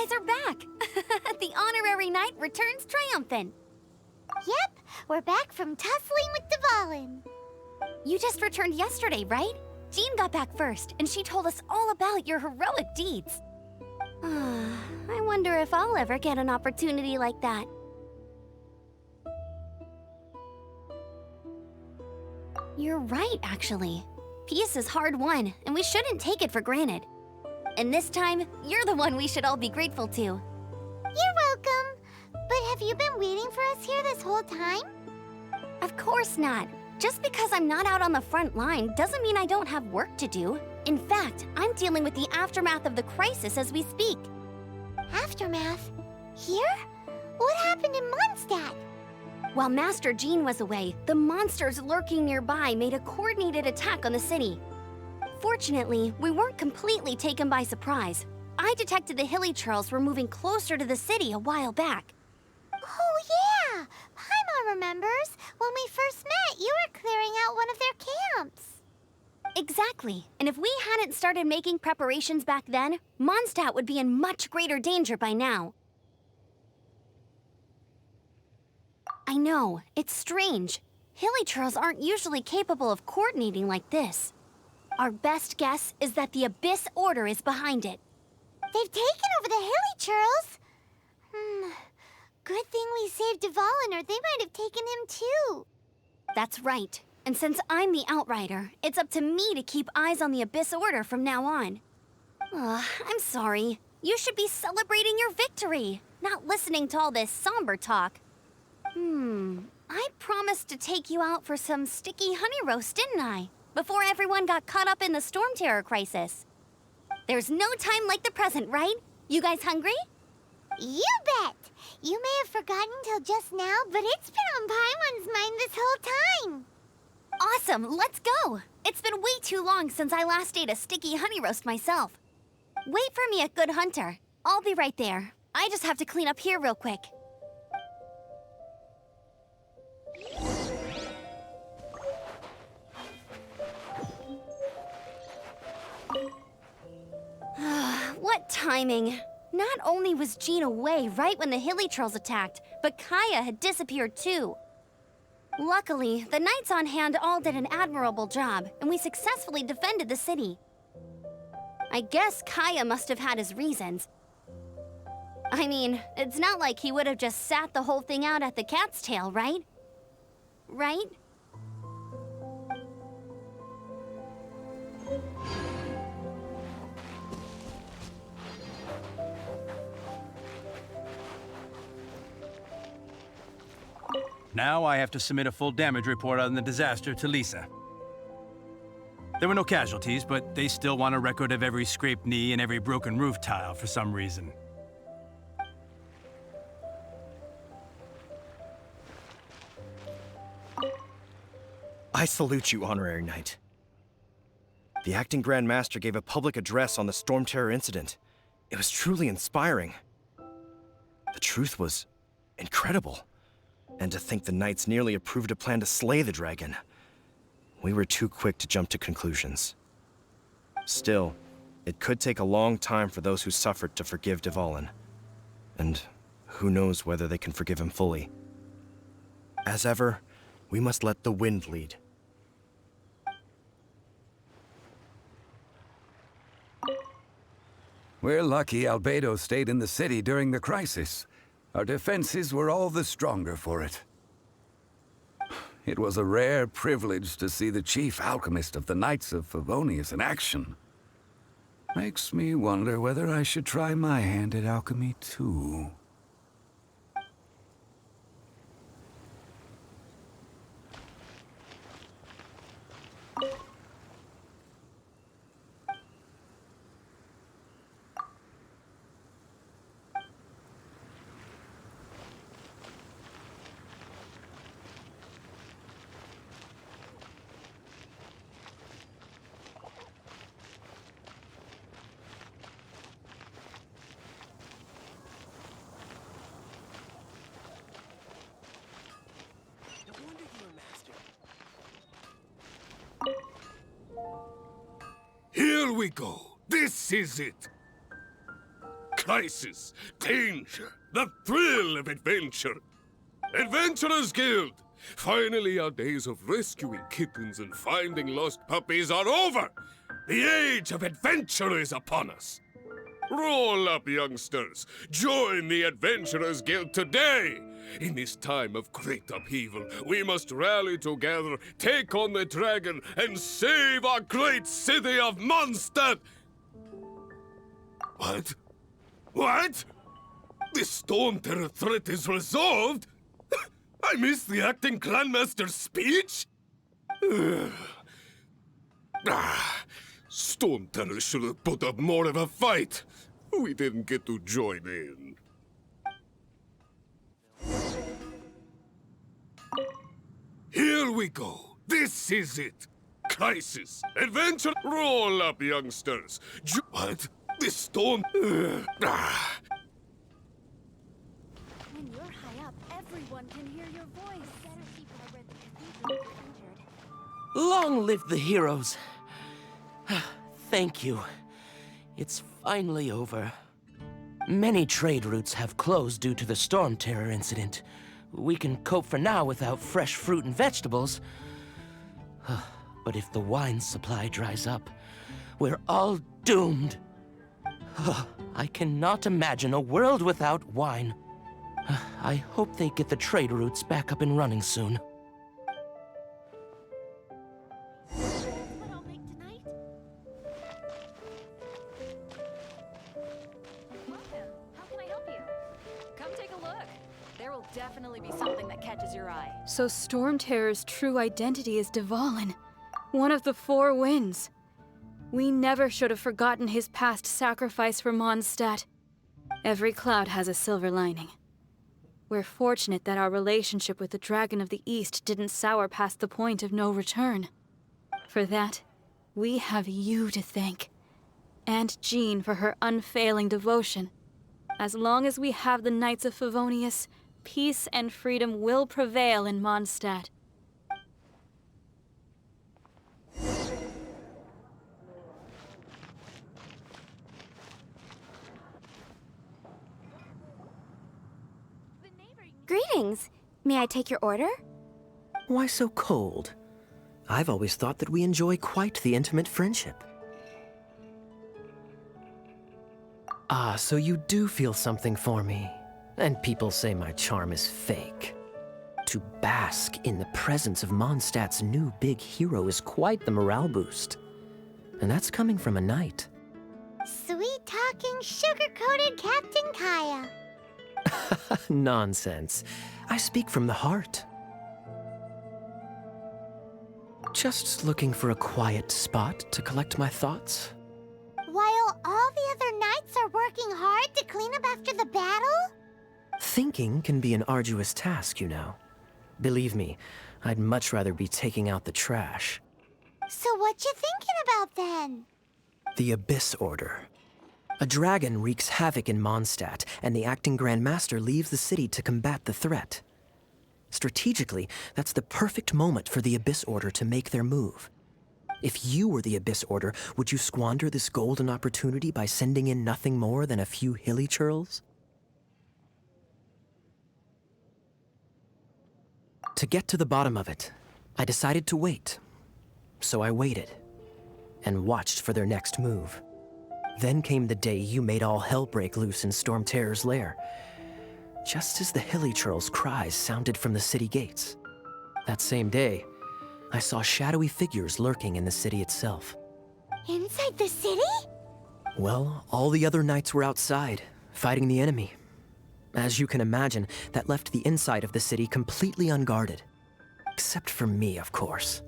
guys are back! The honorary knight returns triumphant. Yep, we're back from tussling with Dvalin. You just returned yesterday, right? Jean got back first, and she told us all about your heroic deeds. I wonder if I'll ever get an opportunity like that. You're right, actually. Peace is hard won, and we shouldn't take it for granted. And this time, you're the one we should all be grateful to. You're welcome. But have you been waiting for us here this whole time? Of course not. Just because I'm not out on the front line doesn't mean I don't have work to do. In fact, I'm dealing with the aftermath of the crisis as we speak. Aftermath? Here? What happened in Mondstadt? While Master Jean was away, the monsters lurking nearby made a coordinated attack on the city. Fortunately, we weren't completely taken by surprise. I detected the Hilly Churls were moving closer to the city a while back. Oh yeah! Paimon remembers. When we first met, you were clearing out one of their camps. Exactly. And if we hadn't started making preparations back then, Mondstadt would be in much greater danger by now. I know, it's strange. Hilly Churls aren't usually capable of coordinating like this. Our best guess is that the Abyss Order is behind it. They've taken over the Hilly Churls? Good thing we saved Dvalin, or they might have taken him too. That's right. And since I'm the Outrider, it's up to me to keep eyes on the Abyss Order from now on. I'm sorry. You should be celebrating your victory, not listening to all this somber talk. I promised to take you out for some sticky honey roast, didn't I? Before everyone got caught up in the storm terror crisis. There's no time like the present, right? You guys hungry? You bet! You may have forgotten till just now, but it's been on Paimon's mind this whole time. Awesome, let's go! It's been way too long since I last ate a sticky honey roast myself. Wait for me at Good Hunter. I'll be right there. I just have to clean up here real quick. What timing! Not only was Jean away right when the Hilly Trolls attacked, but Kaya had disappeared too. Luckily, the knights on hand all did an admirable job, and we successfully defended the city. I guess Kaya must have had his reasons. I mean, it's not like he would have just sat the whole thing out at the cat's tail, right? Right? Now I have to submit a full damage report on the disaster to Lisa. There were no casualties, but they still want a record of every scraped knee and every broken roof tile for some reason. I salute you, Honorary Knight. The Acting Grand Master gave a public address on the Storm Terror incident. It was truly inspiring. The truth was incredible. And to think the Knights nearly approved a plan to slay the dragon. We were too quick to jump to conclusions. Still, it could take a long time for those who suffered to forgive Dvalin. And who knows whether they can forgive him fully. As ever, we must let the wind lead. We're lucky Albedo stayed in the city during the crisis. Our defenses were all the stronger for it. It was a rare privilege to see the chief alchemist of the Knights of Favonius in action. Makes me wonder whether I should try my hand at alchemy too. Here we go. This is it. crisis, danger, the thrill of adventure. Adventurers Guild! Finally, our days of rescuing kittens and finding lost puppies are over! The age of adventure is upon us! Roll up, youngsters! Join the Adventurers Guild today! In this time of great upheaval, we must rally together, take on the dragon, and save our great city of Mondstadt! What? What? The Storm Terror threat is resolved? I missed the acting Grandmaster's speech? Storm Terror should have put up more of a fight. We didn't get to join in. Here we go. This is it. Crisis. Adventure. Roll up, youngsters. What? This storm. When you're high up, everyone can hear your voice. Better people have read the Cathedral are injured. Long live the heroes. Thank you. It's finally over. Many trade routes have closed due to the Storm Terror incident. We can cope for now without fresh fruit and vegetables. But if the wine supply dries up, we're all doomed. I cannot imagine a world without wine. I hope they get the trade routes back up and running soon. What I'll make tonight? Welcome. How can I help you? Come take a look. There will definitely be something that catches your eye. So Storm Terror's true identity is Dvalin, one of the Four Winds. We never should have forgotten his past sacrifice for Mondstadt. Every cloud has a silver lining. We're fortunate that our relationship with the Dragon of the East didn't sour past the point of no return. For that, we have you to thank. And Jean for her unfailing devotion. As long as we have the Knights of Favonius, peace and freedom will prevail in Mondstadt. Greetings. May I take your order? Why so cold? I've always thought that we enjoy quite the intimate friendship. Ah, so you do feel something for me. And people say my charm is fake. To bask in the presence of Mondstadt's new big hero is quite the morale boost. And that's coming from a knight. Sweet-talking, sugar-coated Captain Kaya. Nonsense. I speak from the heart. Just looking for a quiet spot to collect my thoughts. While all the other knights are working hard to clean up after the battle? Thinking can be an arduous task, you know. Believe me, I'd much rather be taking out the trash. So what you thinking about then? The Abyss Order. A dragon wreaks havoc in Mondstadt, and the acting Grand Master leaves the city to combat the threat. Strategically, that's the perfect moment for the Abyss Order to make their move. If you were the Abyss Order, would you squander this golden opportunity by sending in nothing more than a few hilly churls? To get to the bottom of it, I decided to wait. So I waited, and watched for their next move. Then came the day you made all hell break loose in Storm Terror's lair, just as the hilly churls' cries sounded from the city gates. That same day, I saw shadowy figures lurking in the city itself. Inside the city? Well, all the other knights were outside, fighting the enemy. As you can imagine, that left the inside of the city completely unguarded. Except for me, of course.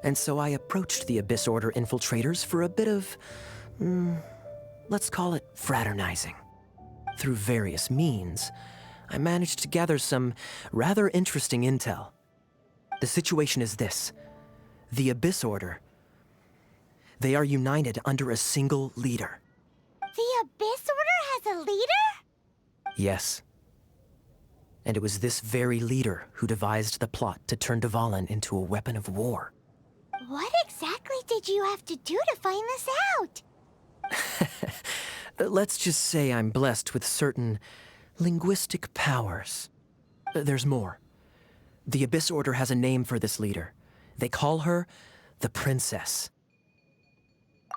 And so I approached the Abyss Order infiltrators for a bit of, let's call it fraternizing. Through various means, I managed to gather some rather interesting intel. The situation is this. The Abyss Order, they are united under a single leader. The Abyss Order has a leader? Yes. And it was this very leader who devised the plot to turn Dvalin into a weapon of war. What exactly did you have to do to find this out? Let's just say I'm blessed with certain linguistic powers. There's more. The Abyss Order has a name for this leader. They call her the Princess.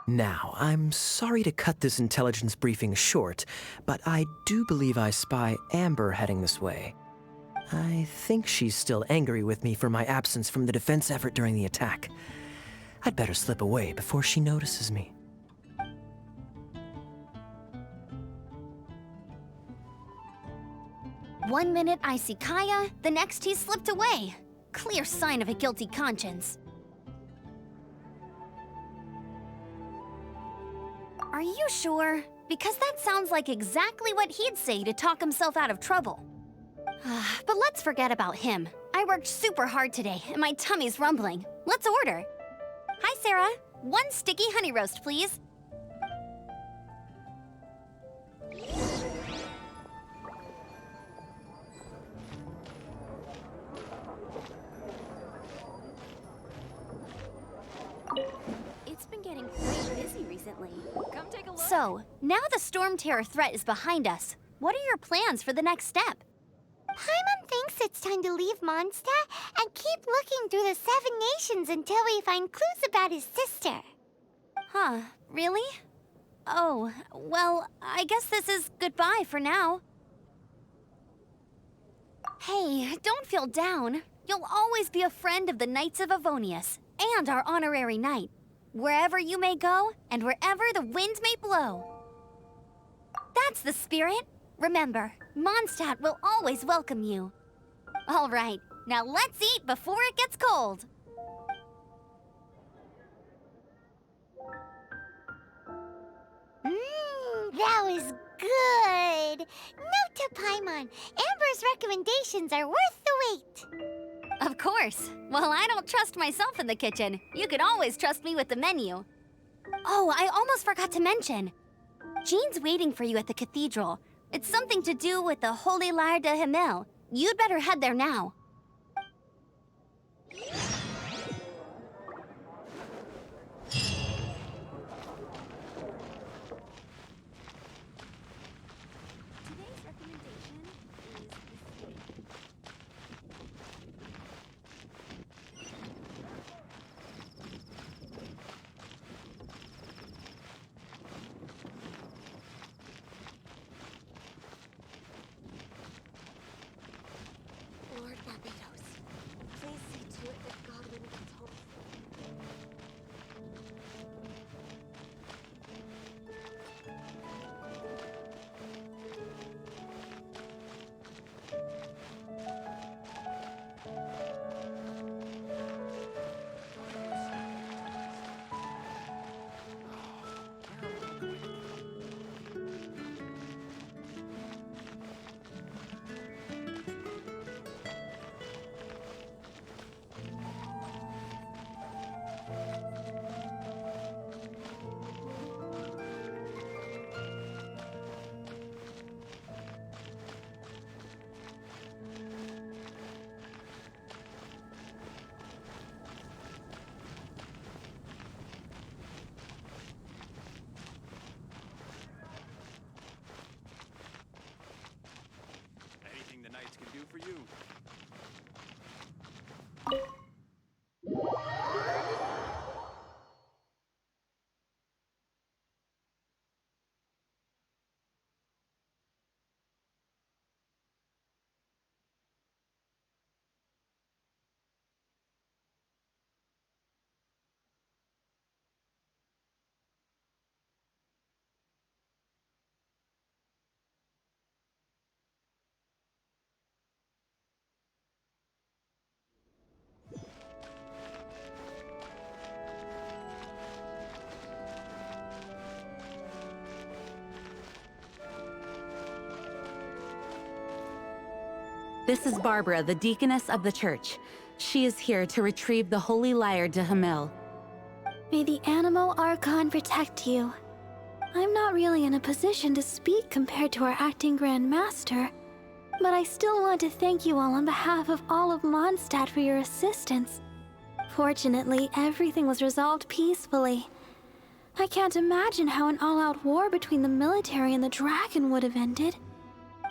Now, I'm sorry to cut this intelligence briefing short, but I do believe I spy Amber heading this way. I think she's still angry with me for my absence from the defense effort during the attack. I'd better slip away before she notices me. One minute I see Kaya, the next he slipped away. Clear sign of a guilty conscience. Are you sure? Because that sounds like exactly what he'd say to talk himself out of trouble. But let's forget about him. I worked super hard today, and my tummy's rumbling. Let's order. Hi, Sarah. 1 sticky honey roast, please. It's been getting quite busy recently. Come take a look. So, now the Storm Terror threat is behind us. What are your plans for the next step? Paimon thinks it's time to leave Mondstadt and keep looking through the 7 nations until we find clues about his sister. Huh, really? Oh, well, I guess this is goodbye for now. Hey, don't feel down. You'll always be a friend of the Knights of Avonius and our honorary knight. Wherever you may go, and wherever the wind may blow. That's the spirit. Remember, Mondstadt will always welcome you. All right, now let's eat before it gets cold. That was good. Note to Paimon, Amber's recommendations are worth the wait. Of course. Well, I don't trust myself in the kitchen. You can always trust me with the menu. Oh, I almost forgot to mention. Jean's waiting for you at the Cathedral. It's something to do with the Holy Lyre de Himmel. You'd better head there now. Today's recommendation is escape. Lord Barbados, please see to it that Godwin gets home. Anything the Knights can do for you. This is Barbara, the deaconess of the church. She is here to retrieve the Holy Lyre de Himmel. May the animal Archon protect you. I'm not really in a position to speak compared to our acting Grand Master, but I still want to thank you all on behalf of all of Mondstadt for your assistance. Fortunately, everything was resolved peacefully. I can't imagine how an all-out war between the military and the dragon would have ended.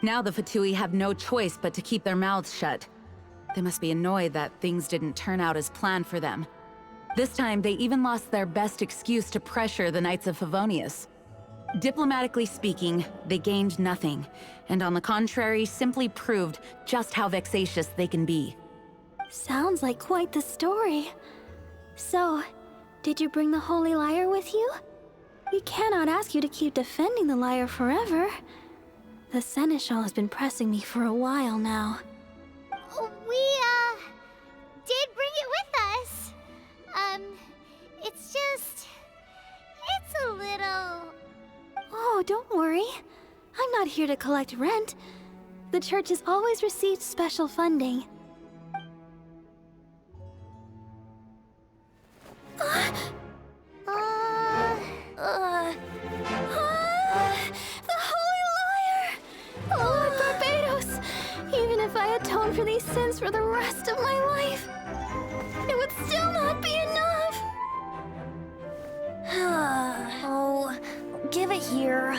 Now the Fatui have no choice but to keep their mouths shut. They must be annoyed that things didn't turn out as planned for them. This time, they even lost their best excuse to pressure the Knights of Favonius. Diplomatically speaking, they gained nothing, and on the contrary, simply proved just how vexatious they can be. Sounds like quite the story. So, did you bring the Holy Lyre with you? We cannot ask you to keep defending the lyre forever. The Seneschal has been pressing me for a while now. We, did bring it with us. It's just... it's a little... Oh, don't worry. I'm not here to collect rent. The church has always received special funding. The Holy Lyre! Lord Barbados! Even if I atone for these sins for the rest of my life, it would still not be enough! Oh, give it here.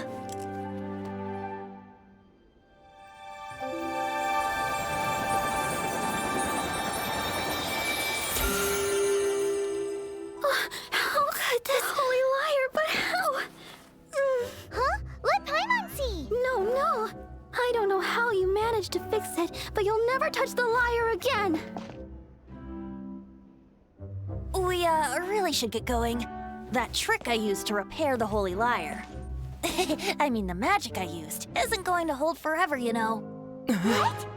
How could this Holy Lyre, but how? Huh? Let Paimon see! No. I don't know how you managed to fix it, but you'll never touch the lyre again! We, really should get going. That trick I used to repair the Holy Lyre. I mean, the magic I used isn't going to hold forever, you know. What?